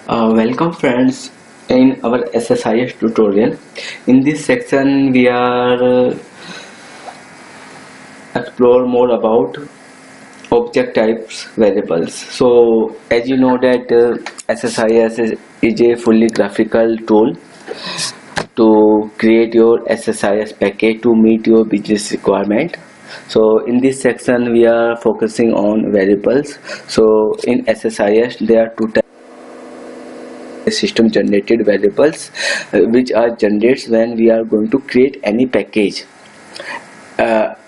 Welcome friends in our SSIS tutorial. In this section we are explore more about object types variables. So as you know that SSIS is a fully graphical tool to create your SSIS package to meet your business requirement. So in this section we are focusing on variables. So in SSIS there are two types: system generated variables, which are generated when we are going to create any package.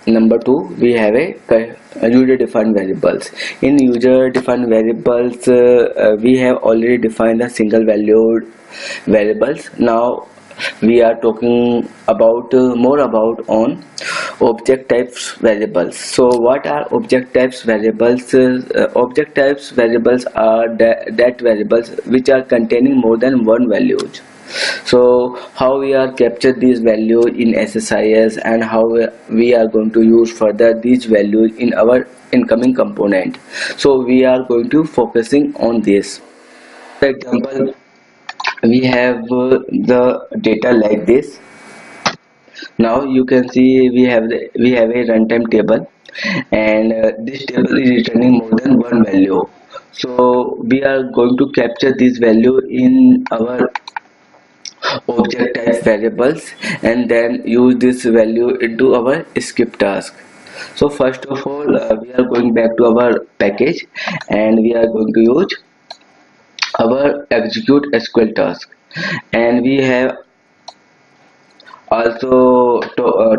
Number two, we have a user defined variables. In user defined variables, we have already defined the single valued variables. Now we are talking about more about on object types variables. So what are object types variables? Object types variables are that variables which are containing more than one values. So how we are capture these values in SSIS, and how we are going to use further these values in our incoming component. So we are going to focusing on this. For example, we have the data like this. Now you can see we have a runtime table, and this table is returning more than one value. So we are going to capture this value in our object type variables and then use this value into our script task. So first of all, we are going back to our package and we are going to use our execute SQL task, and we have also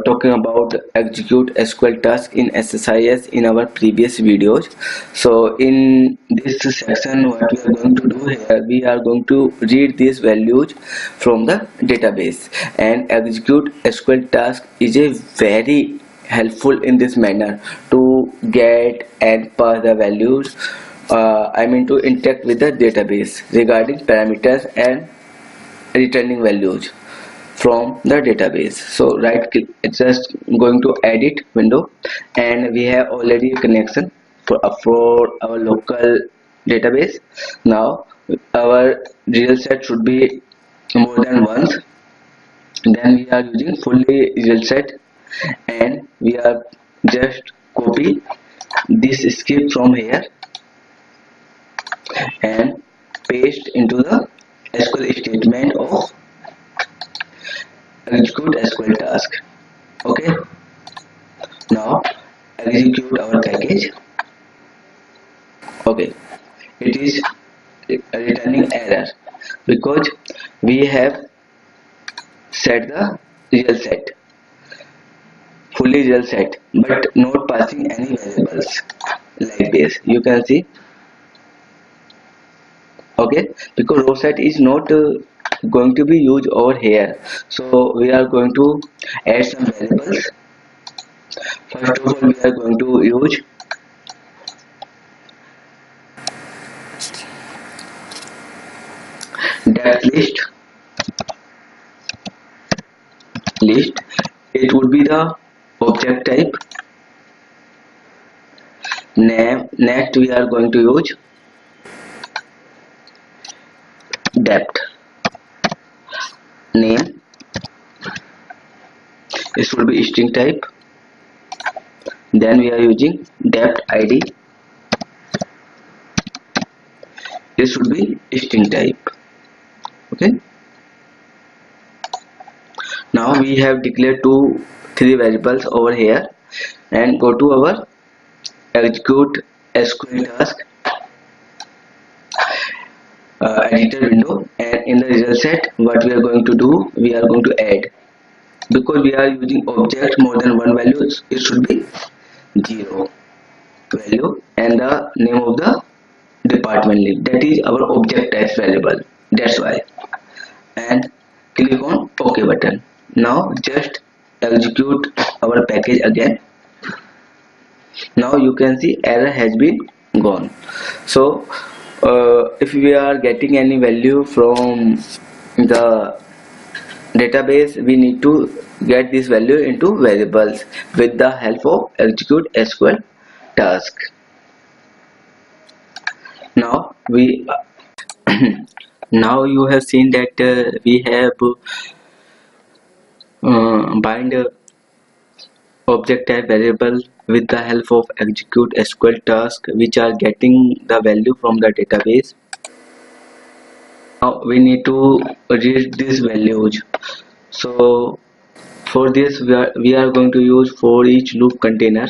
talking about execute SQL task in SSIS in our previous videos. So in this section what we are going to do here, we are going to read these values from the database, and execute SQL task is a very helpful in this manner to get and pass the values, to interact with the database regarding parameters and returning values from the database. So right click, it's just going to edit window, and we have already a connection for our local database. Now our real set should be more than once, then we are using fully real set, and we are just copy this script from here and paste into the SQL statement of execute SQL task. Okay, now execute our package. Okay, it is returning error because we have set the real set, fully real set, but not passing any variables like this. You can see. Okay, because row set is not going to be used over here, so we are going to add some variables. First of all, we are going to use depth list. It would be the object type. Name. Next we are going to use depth name. It should be string type. Then we are using depth ID. It should be string type. Okay, now we have declared three variables over here, and go to our execute SQL task editor window, and in the result set what we are going to do, we are going to add, because we are using object more than one value, it should be 0 value and the name of the department lead, that is our object type variable, that's why, and click on OK button. Now just execute our package again. Now you can see error has been gone. So if we are getting any value from the database, we need to get this value into variables with the help of execute SQL task. Now we Now you have seen that we have bind object type variable with the help of execute SQL task, which are getting the value from the database. Now we need to read these values. So for this we are going to use for each loop container.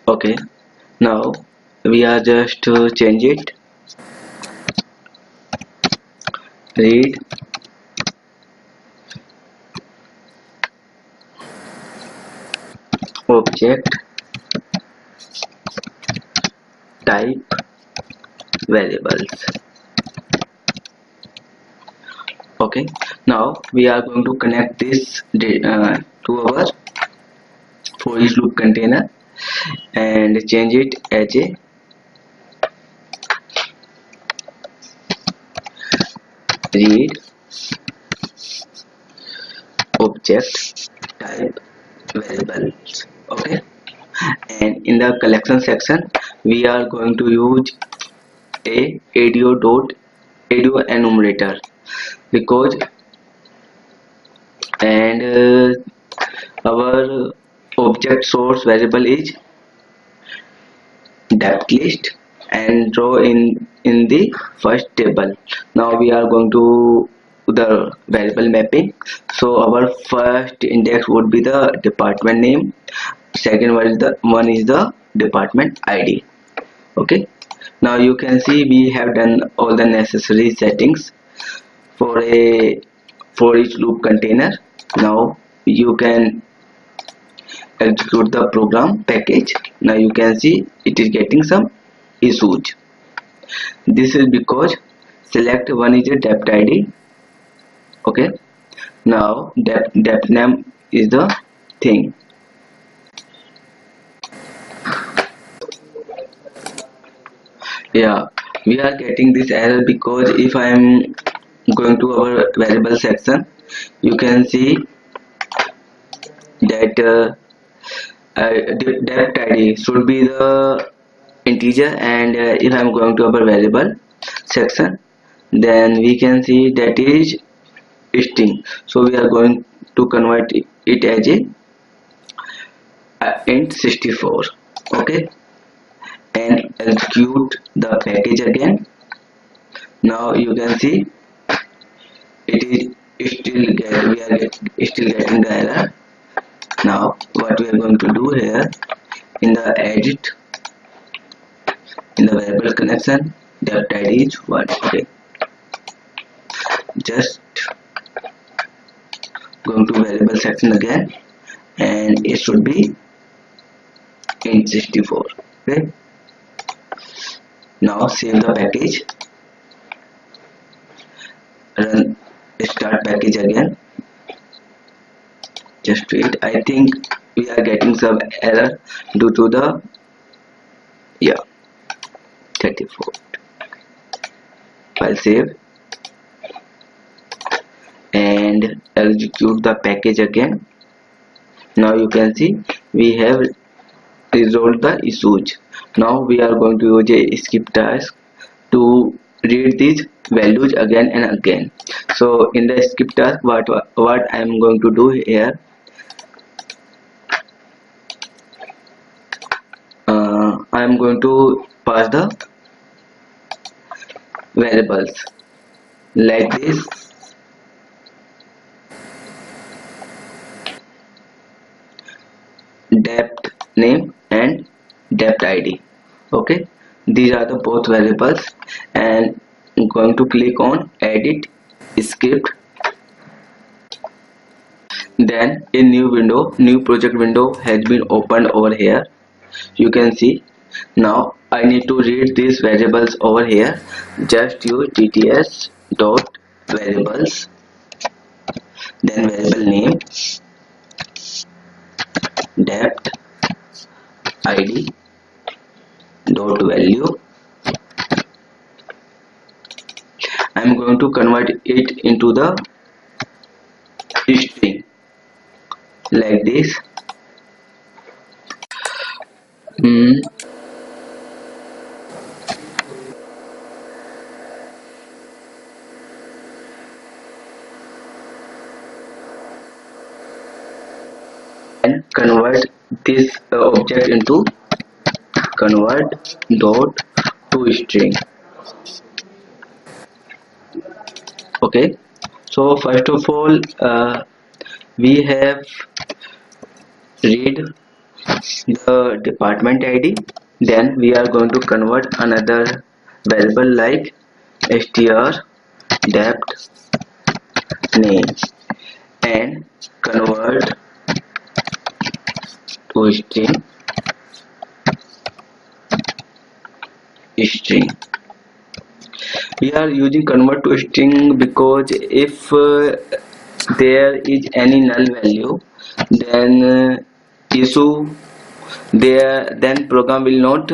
Okay, now we are just to change it. Read object type variables. Okay, now we are going to connect this to our for each loop container and change it as a read object type variables. Okay, and in the collection section we are going to use a ADO enumerator because and our object source variable is depth list and row in the first table. Now we are going to the variable mapping. So our first index would be the department name, second one is the department ID. Okay, now you can see we have done all the necessary settings for a for each loop container. Now you can execute the program package. Now you can see it is getting some issues. This is because select one is a depth ID. Okay, now depth name is the thing. Yeah, we are getting this error because if I am going to our variable section, you can see that depth ID should be the integer, and if I am going to our variable section, then we can see that is string. So we are going to convert it as a int 64. Okay, and execute the package again. Now you can see it is still we are still getting the error. Now what we are going to do here, in the edit, in the variable connection, depth ID is 1. Okay, just going to variable section again, and it should be int 64. Okay, now save the package, run start package again. Just wait, I think we are getting some error due to the 34. File save and execute the package again. Now you can see we have resolved the issues. Now we are going to use a skip task to read these values again and again. So in the skip task, what I am going to do here, I am going to pass the variables like this. Depth name and depth ID. Okay, these are the both variables, and I'm going to click on edit script. Then a new project window has been opened over here. You can see now I need to read these variables over here. Just use tts dot variables, then variable name, depth id dot value. I am going to convert it into the string like this. convert this object into convert dot to string. Okay, so first of all we have read the department id, then we are going to convert another variable like str dept name and convert to string. We are using convert to string because if there is any null value, then issue there, then program will not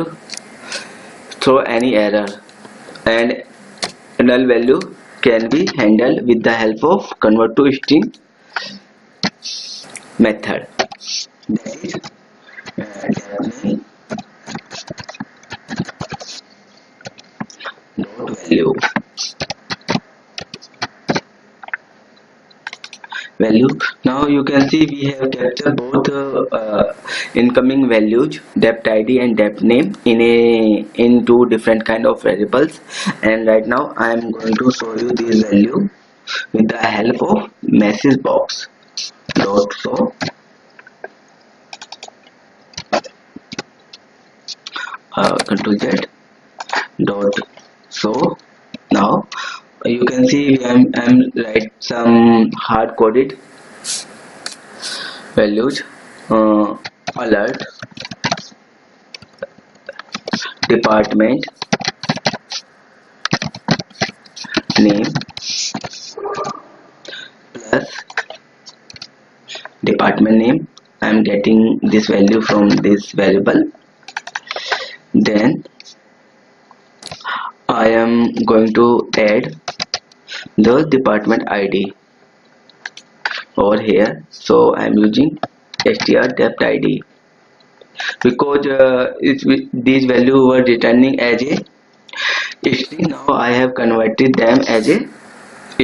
throw any error, and null value can be handled with the help of convert to string method. That is dot value. Now you can see we have captured both incoming values dept id and dept name in two different kind of variables, and right now I am going to show you this value with the help of message box dot show control z dot show. Now you can see I'm write some hard coded values, alert department name plus department name. I am getting this value from this variable, then I am going to add the department ID over here, so I am using str dept ID because these values were returning as a string. Now I have converted them as a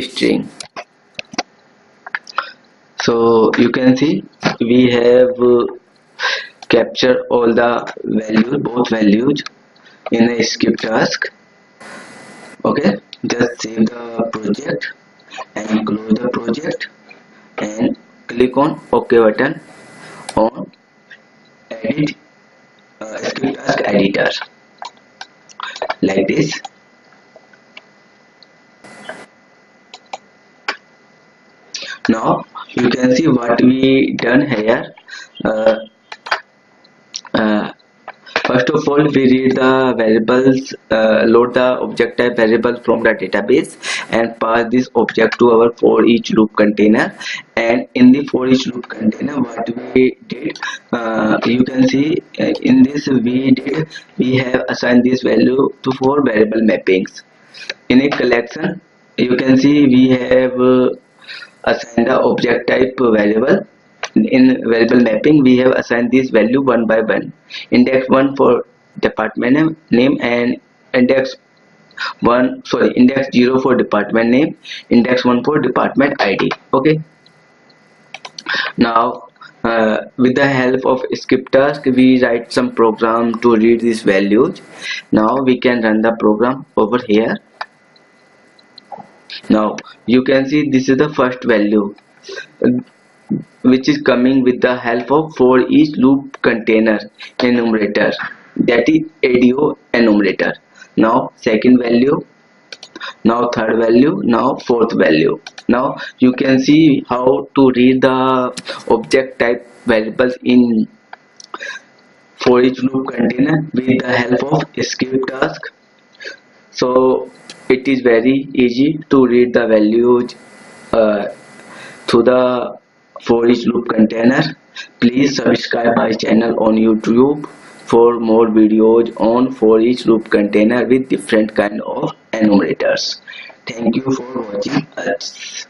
string. So you can see we have captured all the values, both values, in a SQL task. Okay, just save the project and close the project and click on OK button on edit SQL Task editor like this. Now you can see what we done here. First of all, we read the variables, load the object type variable from the database and pass this object to our for each loop container. And in the for each loop container, what we did, you can see in this we have assigned this value to 4 variable mappings. In a collection, you can see we have assigned the object type variable. In variable mapping we have assigned this value one by one. Index 1 for department name and index 0 for department name, index 1 for department ID. Okay, now with the help of skip task we write some program to read these values. Now we can run the program over here. Now you can see this is the first value which is coming with the help of for each loop container enumerator, that is ADO enumerator. Now second value, now third value, now fourth value. Now you can see how to read the object type variables in for each loop container with the help of skip task. So it is very easy to read the values to the for each loop container. Please subscribe my channel on YouTube for more videos on for each loop container with different kind of enumerators. Thank you for watching us.